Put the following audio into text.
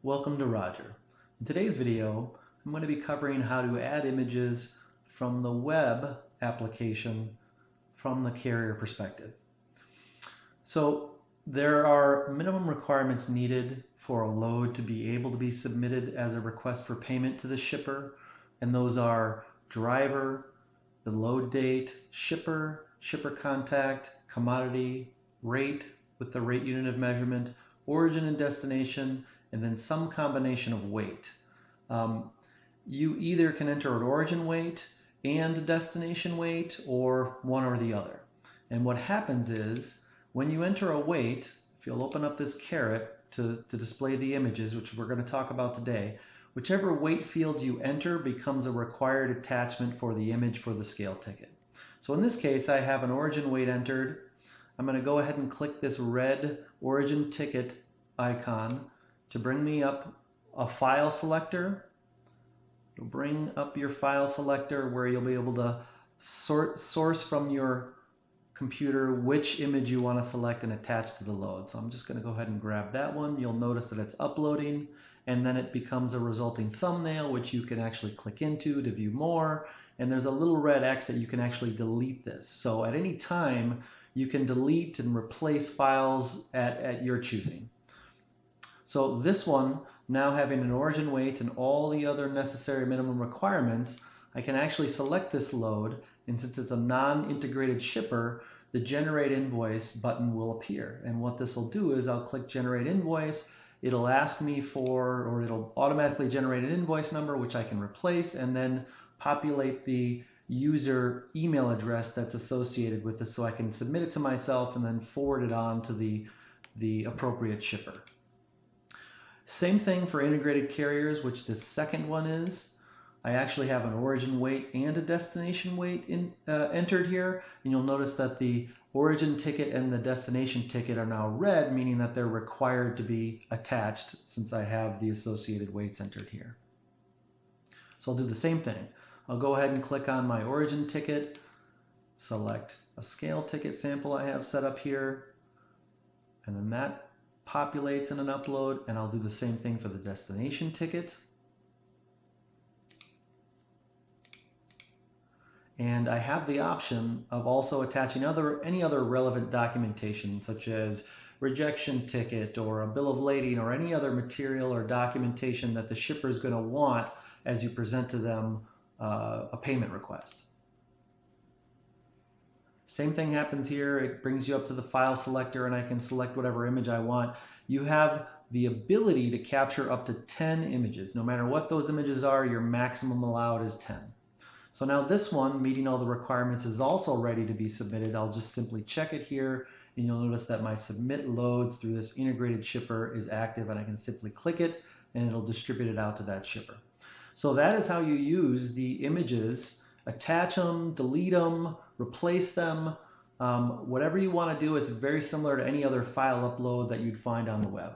Welcome to Roger. In today's video, I'm going to be covering how to add images from the web application from the carrier perspective. So there are minimum requirements needed for a load to be able to be submitted as a request for payment to the shipper, and those are driver, the load date, shipper, shipper contact, commodity, rate with the rate unit of measurement, origin and destination, and then some combination of weight. You either can enter an origin weight and a destination weight, or one or the other. And what happens is, when you enter a weight, if you'll open up this caret to display the images, which we're going to talk about today, whichever weight field you enter becomes a required attachment for the image for the scale ticket. So in this case, I have an origin weight entered. I'm going to go ahead and click this red origin ticket icon to bring me up a file selector. It'll bring up your file selector where you'll be able to source from your computer which image you want to select and attach to the load. So I'm just going to go ahead and grab that one. You'll notice that it's uploading, and then it becomes a resulting thumbnail which you can actually click into to view more, and there's a little red X that you can actually delete this. So at any time you can delete and replace files at your choosing. So this one, now having an origin weight and all the other necessary minimum requirements, I can actually select this load, and since it's a non-integrated shipper, the Generate Invoice button will appear. And what this will do is I'll click Generate Invoice, it'll ask me for, or it'll automatically generate an invoice number which I can replace, and then populate the user email address that's associated with this so I can submit it to myself and then forward it on to the appropriate shipper. Same thing for integrated carriers, which the second one is. I actually have an origin weight and a destination weight entered here, and you'll notice that the origin ticket and the destination ticket are now red, meaning that they're required to be attached since I have the associated weights entered here. So I'll do the same thing. I'll go ahead and click on my origin ticket, select a scale ticket sample I have set up here, and then that populates in an upload, and I'll do the same thing for the destination ticket. And I have the option of also attaching any other relevant documentation, such as rejection ticket or a bill of lading or any other material or documentation that the shipper is going to want as you present to them a payment request. Same thing happens here. It brings you up to the file selector, and I can select whatever image I want. You have the ability to capture up to 10 images. No matter what those images are, your maximum allowed is 10. So now this one, meeting all the requirements, is also ready to be submitted. I'll just simply check it here, and you'll notice that my submit loads through this integrated shipper is active, and I can simply click it and it'll distribute it out to that shipper. So that is how you use the images. Attach them, delete them, replace them, whatever you want to do. It's very similar to any other file upload that you'd find on the web.